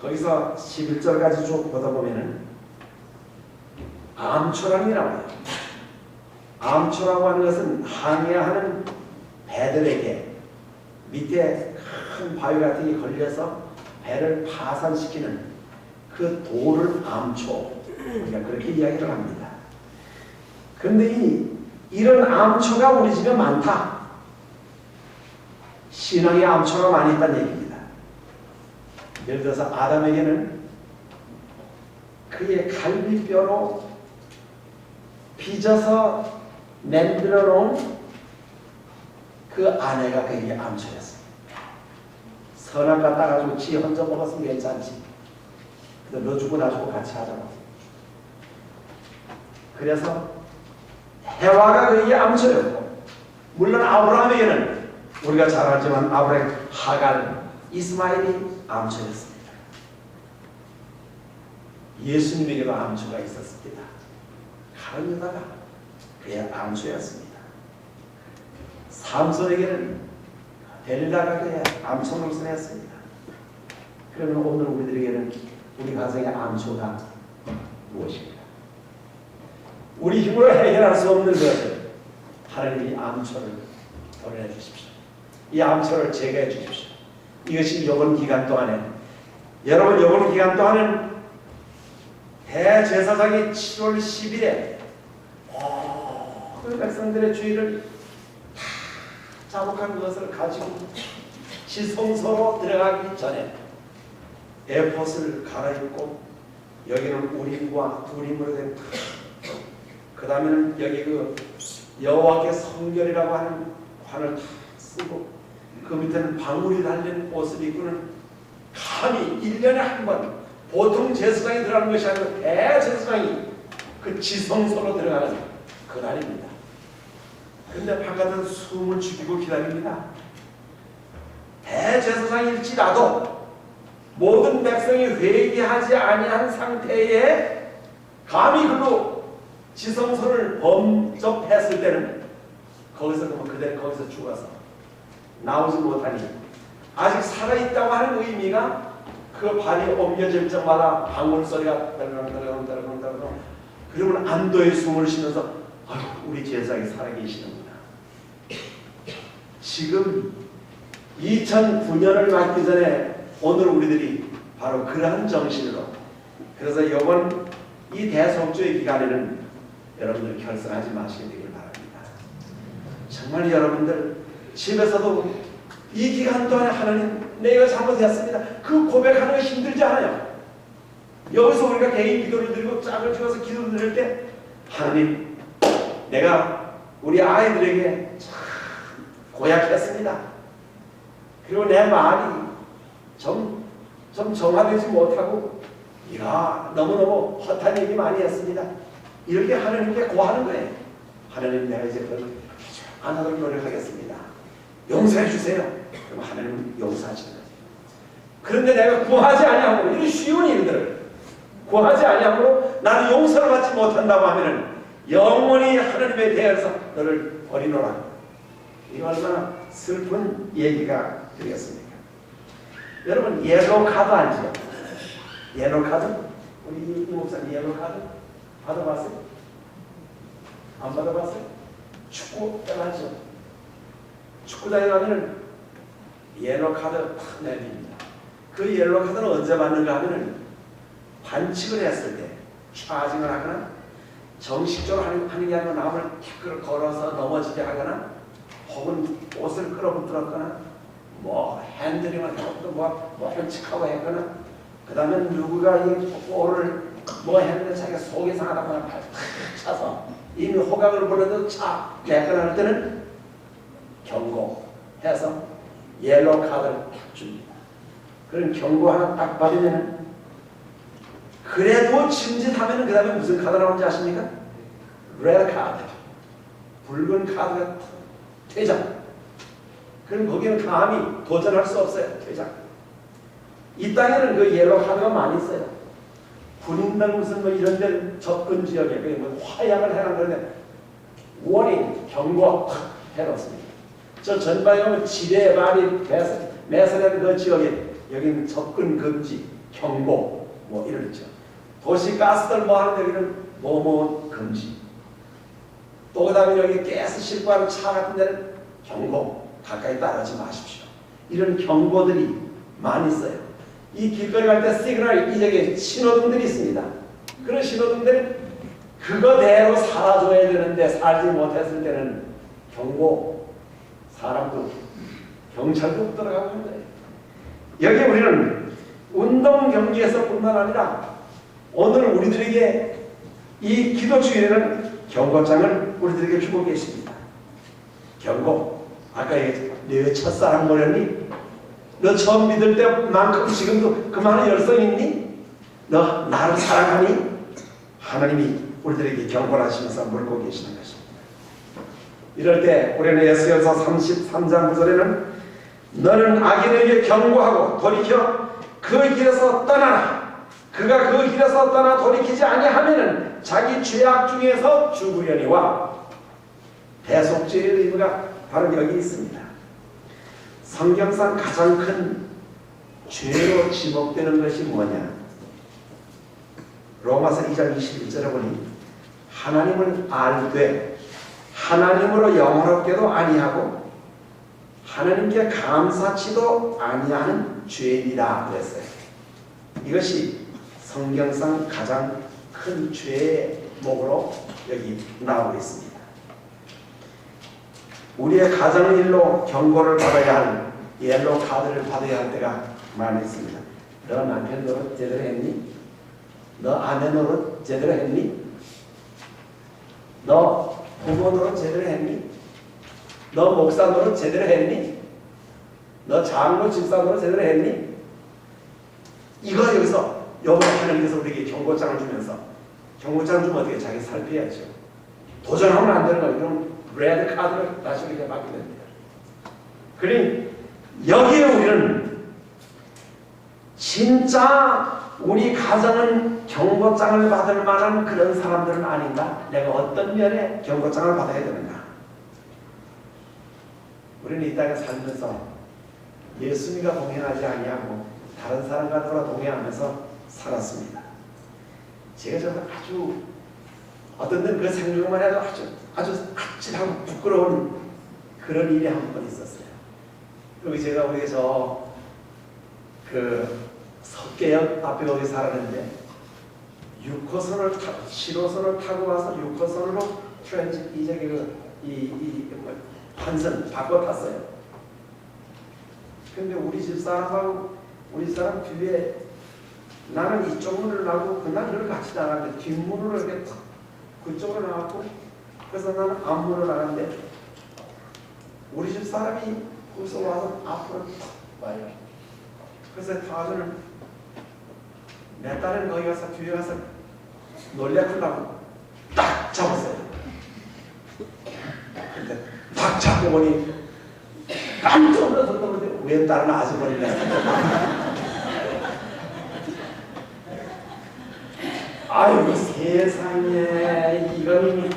거기서 11절까지 쭉 보다 보면은 암초라는 게 나와요. 암초라고 하는 것은 항해하는 배들에게 밑에 큰 바위 같은 게 걸려서 배를 파산시키는 그 돌을 암초, 우리가 그렇게 이야기를 합니다. 그런데 이런 암초가 우리 집에 많다. 신앙의 암초가 많이 있다는 얘기입니다. 예를 들어서 아담에게는 그의 갈비뼈로 빚어서 만들어 놓은 그 아내가 그에게 암초였습니다. 선악 갖다 가지고 지 혼자 먹었으면 괜찮지. 근데 너 주고 나 주고 같이 하자고. 그래서 해와가 그에게 암초였고, 물론 아브라함에게는 우리가 잘 알지만 아브라함, 하갈, 이스마엘이 암초였습니다. 예수님에게도 암초가 있었습니다. 가는 여자가 그의 암초였습니다. 삼손에게는 델리라가 그의 암초 노선이었습니다. 그러면 오늘 우리들에게는 우리 가정의 암초가 무엇입니까? 우리 힘으로 해결할 수 없는 것을 하나님이 암초를 도려내 주십시오. 이 암초를 제거해 주십시오. 이것이 요번 기간 동안에, 여러분 요번 기간 동안은 대제사장이 7월 10일에 모든 백성들의 주의를 다 자복한 것을 가지고 지성소로 들어가기 전에 에봇을 갈아입고, 여기는 우림과 두림으로 된, 그 다음에는 여기 그 여호와께 성결이라고 하는 관을 다 쓰고, 그 밑에는 방울이 달린 옷을 입고는 감히 1년에 한 번, 보통 제사장이 들어가는 것이 아니고 대제사장이 그 지성소로 들어가는 그날입니다. 그런데 바깥은 숨을 죽이고 기다립니다. 대제사장일지라도 모든 백성이 회개하지 아니한 상태에 감히 그로 지성소를 범접했을 때는 거기서 그대로 거기서 죽어서 나오지 못하니, 아직 살아있다고 하는 의미가 그 발이 옮겨질 적마다 방울 소리가 떨렁떨렁, 그러면 안도의 숨을 쉬면서 우리 제사장이 살아계시는구나. 지금 2009년을 맞기 전에 오늘 우리들이 바로 그러한 정신으로, 그래서 이번 이 대속주의 기간에는 여러분들 결성하지 마시게 되길 바랍니다. 정말 여러분들 집에서도 이 기간 동안에 하나님, 내가 잘못했습니다, 그 고백하는 거 힘들지 않아요? 여기서 우리가 개인 기도를 드리고 짝을 지어서 기도를 드릴 때, 하나님, 내가 우리 아이들에게 참 고약했습니다. 그리고 내 말이 좀 정화되지 못하고 너무너무 헛한 얘기 많이 했습니다. 이렇게 하나님께 고하는 거예요. 하나님, 내가 이제 그걸 안 하도록 노력하겠습니다. 용서해 주세요. 그럼 하나님은 용서하시는 거예요. 그런데 내가 구하지 아니하고, 이런 쉬운 일들을 구하지 아니하고 나는 용서를 받지 못한다고 하면은 영원히 하나님에 대해서 너를 버리노라. 이거 얼마나 슬픈 얘기가 되겠습니까? 여러분, 옐로우 카드 알죠? 옐로우 카드? 우리 이 목사님 옐로우 카드 받아봤어요? 안 받아봤어요? 축구 때문이죠. 축구장에 가면은 옐로우 카드 탁 내립니다. 그 옐로우 카드는 언제 받는가 하면은 반칙을 했을 때, 차징을 하거나 정식적으로 하는 게 아니고 남을 태클을 걸어서 넘어지게 하거나, 혹은 옷을 끌어붙들었거나, 뭐 핸들링을 해서 뭐 헬치하고 했거나, 그 다음에 누구가 이 볼을 뭐 했는데 자기가 속이 상하다고 하면 발 탁 차서 이미 호각을 불러도 내거나 할 때는 경고해서 옐로우 카드를 딱 줍니다. 그런 경고 하나 딱 받으면, 그래도 짐짓하면 그 다음에 무슨 카드 나오는지 아십니까? 레드 카드, 붉은 카드가 퇴장. 그럼 거기는 감히 도전할 수 없어요. 퇴장. 이 땅에는 그 옐로우 카드가 많이 있어요. 군인당 무슨 뭐 이런 데 접근 지역에 뭐 화약을 해놓은 건데 워닝, 경고 탁 해놓습니다. 저 전방에 보면 지뢰 많이 매설된 그 지역에 여기는 접근 금지, 경고 뭐 이러죠. 도시 가스들 뭐 하는데 여기는 뭐뭐 금지. 또 그 다음에 여기 가스 싣고하는 차 같은 데는 경고, 가까이 따라오지 마십시오. 이런 경고들이 많이 있어요. 이 길거리 갈 때 시그널 이쪽에 신호등들이 있습니다. 그런 신호등들은 그거대로 살아줘야 되는데 살지 못했을 때는 경고, 사람도 경찰도 들어가고 있는 거예요. 여기 우리는 운동 경기에서뿐만 아니라 오늘 우리들에게 이 기도 주일에는 경고장을 우리들에게 주고 계십니다. 경고. 아까 너 첫사랑 뭐랬니? 너 처음 믿을 때만큼 지금도 그만한 열성 있니? 너 나를 사랑하니? 하나님이 우리들에게 경고를 하시면서 물고 계시는 것입니다. 이럴 때 우리는 에스겔서 33장 9절에는 너는 악인에게 경고하고 돌이켜 그 길에서 떠나라. 그가 그 길에서 떠나 돌이키지 아니하면은 자기 죄악 중에서 죽으려니와. 대속죄의 의무가 바로 여기 있습니다. 성경상 가장 큰 죄로 지목되는 것이 뭐냐? 로마서 2장 21절에 보니 하나님을 알되 하나님으로 영화롭게도 아니하고 하나님께 감사치도 아니하는 죄이라 그랬어요. 이것이 성경상 가장 큰 죄의 목으로 여기 나오고 있습니다. 우리의 가정일로 경고를 받아야 할 옐로 카드를 받아야 할 때가 많이 있습니다. 너 남편 노릇 제대로 했니? 너 아내 노릇 제대로 했니? 너 부모 노릇 제대로 했니? 너 목사 노릇 제대로 했니? 너 장로 집사 노릇 제대로 했니? 이거 여기서 여보가 하나님께서 우리에게 경고장을 주면서 경고장 주면 어떻게 자기 살펴야죠. 도전하면 안 되는 거예요. 그럼 레드 카드를 다시 우리에게 받게 됩니다. 그러니 여기에 우리는 진짜 우리 가정은 경고장을 받을 만한 그런 사람들은 아닌가? 내가 어떤 면에 경고장을 받아야 되는가? 우리는 이 땅에 살면서 예수님과 동행하지 아니하고 다른 사람과 동행하면서 살았습니다. 제가 아주 어떤 데는 그 생각만 해도 아주 아찔하고 부끄러운 그런 일이 한 번 있었어요. 여기 제가 우리 석계역 앞에 거기 살았는데 6호선을 7호선을 타고 와서 6호선으로 환선 바꿔 탔어요. 근데 우리 집사람하고 우리 사람 뒤에 나는 이쪽 문을 나고 그날 늘 같이 나갔는데 뒷문으로 이렇게 그쪽으로 나갔고 그래서 나는 앞문으로 나갔는데 우리 집 사람이 거기서 와서 앞으로 탁 와요. 그래서 다저는 내 딸은 거기 가서 뒤에 가서 놀래키려고 딱 잡았어요. 근데 딱 잡고 보니 깜짝 놀랐는데 왜 딸은 아주머니네. 아이고 세상에 이건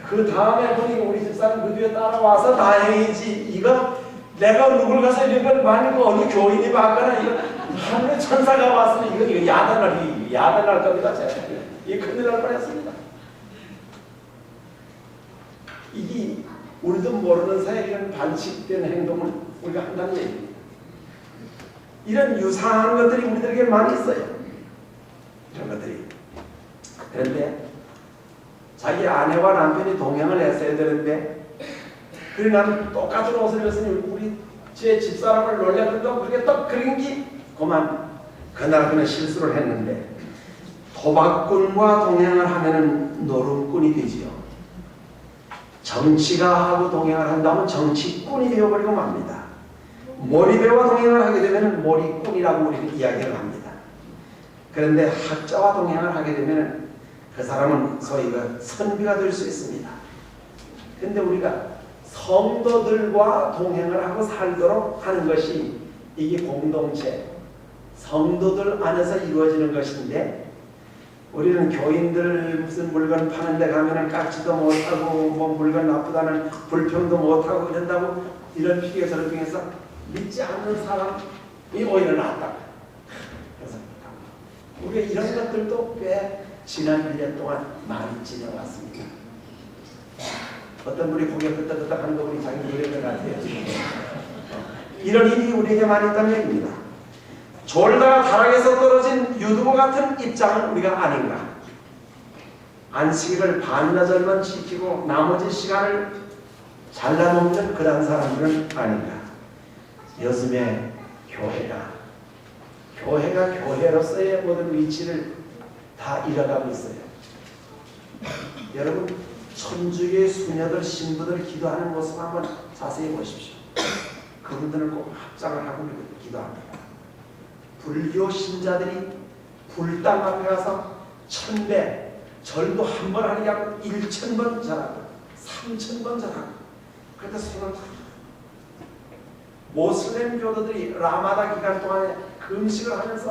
그 다음에 보니 우리 집사람 그 뒤에 따라와서 다행이지. 이거 내가 누굴 가서 이런 걸 만약 어느 교인이 봤거나 이거 하늘의 천사가 왔으면 이거 야단날 겁니다. 이게 큰일 날 뻔했습니다. 이게 우리도 모르는 사이에 이런 반칙된 행동을 우리가 한다는 얘기입니다. 이런 유사한 것들이 우리들에게 많이 있어요. 이런 것들이. 그런데 자기 아내와 남편이 동행을 했어야 되는데 그래 나는 똑같은 옷을 입었으니 우리 제 집사람을 놀려준다고 그렇게 딱 그런 게 그만 그날 그는 실수를 했는데 도박꾼과 동행을 하면은 노름꾼이 되지요. 정치가하고 동행을 한다면 정치꾼이 되어버리고 맙니다. 몰입배와 동행을 하게 되면 몰입꾼이라고 우리는 이야기를 합니다. 그런데 학자와 동행을 하게 되면 그 사람은 소위 선비가 될 수 있습니다. 그런데 우리가 성도들과 동행을 하고 살도록 하는 것이 이게 공동체, 성도들 안에서 이루어지는 것인데 우리는 교인들 무슨 물건 파는 데 가면은 깎지도 못하고 뭐 물건 나쁘다는 불평도 못하고 이런다고 이런 피해 저런 중에서 믿지 않는 사람이 오히려 낫다. 그래서 우리가 이런 것들도 꽤 지난 1년 동안 많이 지내왔습니다. 어떤 분이 고개 끄덕끄덕 하는 거 우리 자기 노래를 같아요. 이런 일이 우리에게 많이 있다는 얘기입니다. 졸다가 다락에서 떨어진 유두부 같은 입장은 우리가 아닌가. 안식일을 반나절만 지키고 나머지 시간을 잘라먹는 그런 사람들은 아닌가. 요즘에 교회가 교회로서의 모든 위치를 다 잃어가고 있어요. 여러분, 천주교의 수녀들, 신부들 기도하는 모습 한번 자세히 보십시오. 그분들은 꼭 합장을 하고 기도합니다. 불교 신자들이 불당 앞에 가서 1000배, 절도 한 번 하는 게 아니고 1000번 절하고 3000번 절하고, 그때 손을 모슬렘 교도들이 라마다 기간 동안에 금식을 하면서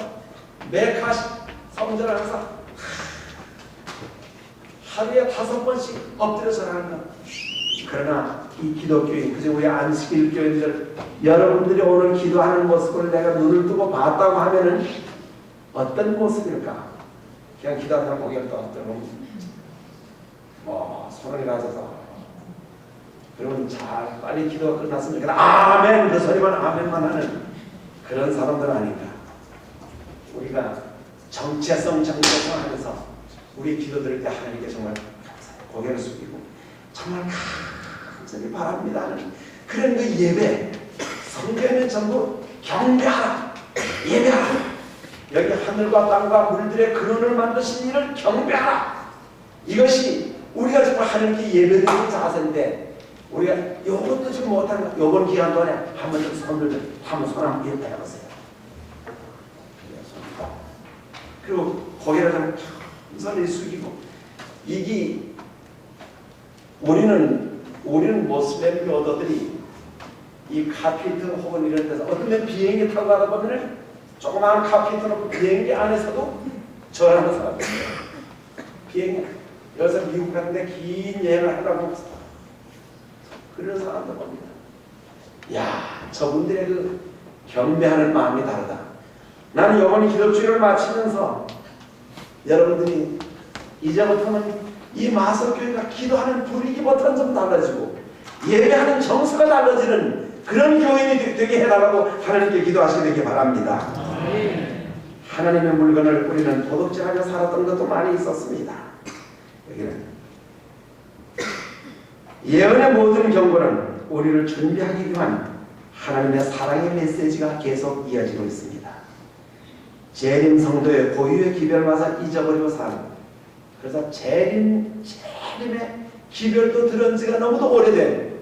메카 성전을 하면서 하루에 5번씩 엎드려 절하는 것. 그러나 이 기독교인, 그저 우리 안식일 교인들, 여러분들이 오늘 기도하는 모습을 내가 눈을 뜨고 봤다고 하면은 어떤 모습일까? 그냥 기도하다 고개를 떠들고 손을 가져서, 그러면 잘 빨리 기도가 끝났으면 좋겠다, 아멘, 그 소리만 아멘만 하는 그런 사람들 아닌가. 우리가 정체성 하면서 우리 기도 드릴 때 하나님께 정말 감사해요. 고개를 숙이고 정말 간절히 바랍니다 하는 그런 그 예배. 성경에는 전부 경배하라, 예배하라. 여기 하늘과 땅과 물들의 근원을 만드신 이를 경배하라. 이것이 우리가 정말 하나님께 예배드리는 자세인데, 우리가 이것도 지금 못하는 거. 이번 기간 동안에 한번 좀 손들들 한번 손 한번 이렇게 해보세요. 그리고 고개를 좀 천천히 숙이고, 이게 우리는 모슬렘 교도들이 이 카피트 혹은 이런 데서 어떤 면 비행기 타고 가다 보면은 조그마한 카피트 놓고 비행기 안에서도 절하는 사람들. 비행기 여기서 미국 같은데 긴 여행을 하려고 그런 사람들 봅니다. 야, 저분들의 그 경배하는 마음이 다르다. 나는 이번 기독주의를 마치면서 여러분들이 이제부터는 이 마석교회가 기도하는 분위기부터는 좀 달라지고 예배하는 정서가 달라지는 그런 교인이 되게 해달라고 하나님께 기도하시게 되기 바랍니다. 하나님의 물건을 우리는 도둑질하며 살았던 것도 많이 있었습니다. 여기는 예언의 모든 경고는 우리를 준비하기 위한 하나님의 사랑의 메시지가 계속 이어지고 있습니다. 재림 성도의 고유의 기별마다 잊어버리고 사는, 그래서 재림의 기별도 들은 지가 너무도 오래된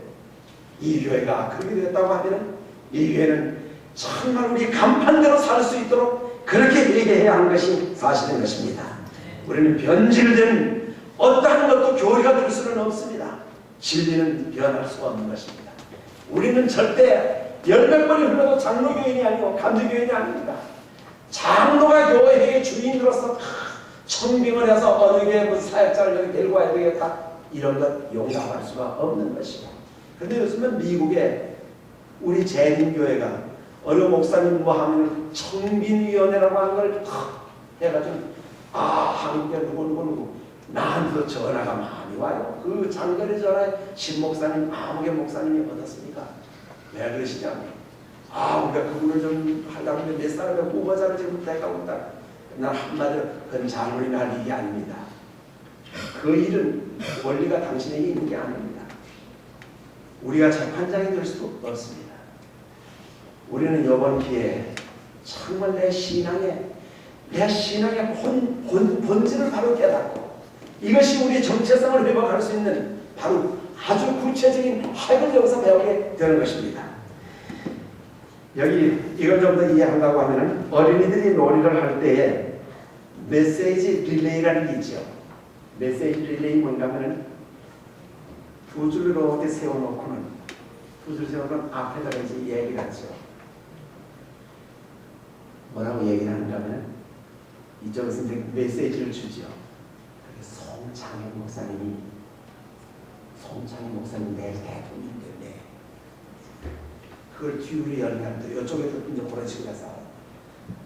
이 교회가 그렇게 됐다고 하면, 이 교회는 정말 우리 간판대로 살 수 있도록 그렇게 얘기해야 하는 것이 사실인 것입니다. 우리는 변질된 어떠한 것도 교리가 될 수는 없습니다. 진리는 변할 수가 없는 것입니다. 우리는 절대 10몇 번이 흘러도 장로교인이 아니고 감리교인이 아닙니다. 장로가 교회의 주인으로서 청빙을 해서 어느 게 무슨 사역자를 여기 데리고 와야 되겠다, 이런 것 용납할 수가 없는 것이고. 그런데 요즘은 미국에 우리 재림교회가 어느 목사님 뭐 하면 청빈위원회라고 하는 걸 해가지고 한국에 누구 나한테도 전화가 많이 와요. 그 장거리 전화에 신 목사님, 아무개 목사님이 어떻습니까? 왜 그러시냐고. 우리가 그분을 좀 하려고 하는데 몇 사람의 후보자를 지금 대가고 있다. 난 한마디로 그건 장로님이 할 일이 아닙니다. 그 일은 원리가 당신에게 있는 게 아닙니다. 우리가 재판장이 될 수도 없습니다. 우리는 이번 기회에 정말 내 신앙의 본질을 바로 깨닫고, 이것이 우리의 정체성을 회복할 수 있는 바로 아주 구체적인 핵을 여기서 배우게 되는 것입니다. 여기 이걸 좀 더 이해한다고 하면, 어린이들이 놀이를 할 때에 메시지 릴레이라는 게 있죠. 메시지 릴레이 뭔가 하면 두 줄로 이렇게 세워놓고는, 두 줄 세워놓고는 앞에다가 이제 얘기를 하죠. 뭐라고 얘기를 하는가 하면, 이쪽에서 이제 메시지를 주죠. 송창현 목사님 내일 대통령인데, 그걸 뒤로 열면 이쪽에서 이제 보내시고 해서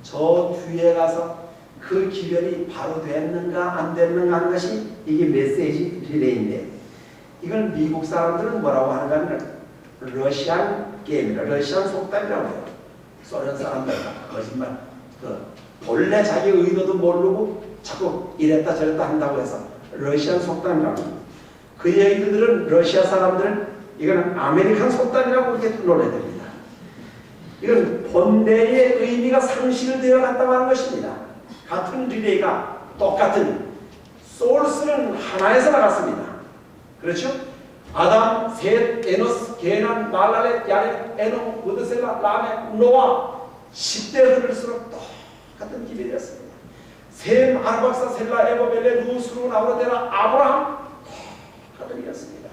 저 뒤에 가서 그 기별이 바로 됐는가 안 됐는가 하는 것이 이게 메시지 릴레이인데, 이걸 미국 사람들은 뭐라고 하는가 하면 러시안 게임이라, 러시안 속담이라고 해요. 소련 사람들과 거짓말, 본래 자기 의도도 모르고 자꾸 이랬다 저랬다 한다고 해서 러시안 속담이라고. 그 얘기들은 러시아 사람들은 이거는 아메리칸 속담이라고 이렇게 놀라야 됩니다. 이건 본래의 의미가 상실되어 갔다고 하는 것입니다. 같은 릴레이가 똑같은 소울스는 하나에서 나갔습니다. 그렇죠? 아담, 셋, 에노스, 게난, 말랄렛, 야렛, 에노, 무드셀라, 라멕, 노아 10대 흐를수록 똑같은 기별이었습니다. 셈, 아르박사, 셀라, 에버벨레, 루스루, 나우라데라, 아브라함 똑같은 일이었습니다.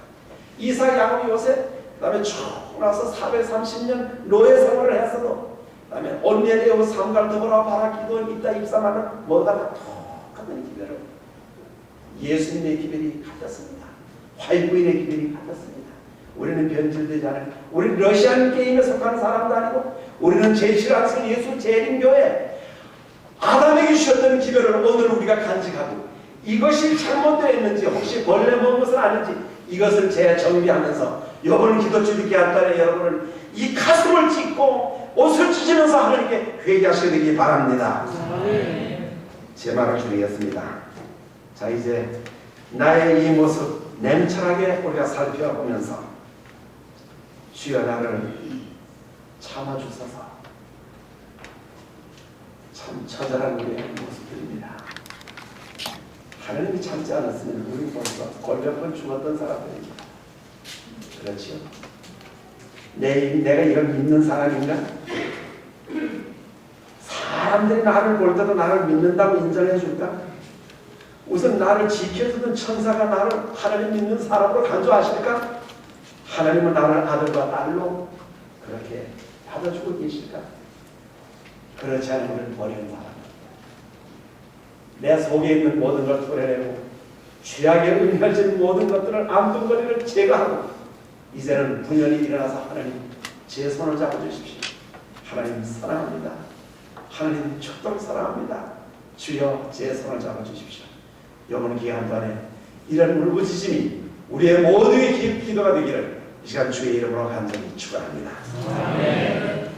이삭, 야곱, 요셉, 그 다음에 쭉 나서 430년 노예 생활을 했어도 그 다음에 온리엘, 에오, 삼갈, 더보라, 바라, 기도원, 입다, 입사하는 뭐가 다 똑같은 기별을 예수님의 기별이 같았습니다. 화이부인의 기별이 같았습니다. 우리는 변질되지 않은, 우리는 러시안 게임에 속하는 사람도 아니고 우리는 제7학생 예수 재림교회 아담에게 주셨던 기별을 오늘 우리가 간직하고 이것이 잘못되어 있는지 혹시 벌레 먹은 것은 아닌지 이것을 재정비하면서 이번 기도주 있게 한 달에 여러분은 이 가슴을 찢고 옷을 찢으면서 하나님께 회개하시게 되기 바랍니다. 제 말을 줄이겠습니다. 자, 이제 나의 이 모습 냉철하게 우리가 살펴보면서 주여 나를 참아주소서. 참 처절한 우리의 모습들입니다. 하나님이 참지 않았으면 우리 벌써 걸려번 죽었던 사람들입니다. 그렇죠? 내가 이걸 믿는 사람인가? 사람들이 나를 볼 때도 나를 믿는다고 인정해 줄까? 우선 나를 지켜주던 천사가 나를 하나님 믿는 사람으로 간주하실까? 하나님은 나를 아들과 딸로 그렇게 받아주고 계실까? 그렇지 않은 우리는 버리는 사람입니다. 내 속에 있는 모든 걸 토해내고 죄악에 은밀해진 모든 것들을 암둥거리를 제거하고 이제는 분연히 일어나서 하나님 제 손을 잡아주십시오. 하나님 사랑합니다. 하나님 척도록 사랑합니다. 주여 제 손을 잡아주십시오. 이번 기간 동안에 이런 울부짖음이 우리의 모두의 기도가 되기를 이 시간 주의 이름으로 간절히 축원합니다. 아멘.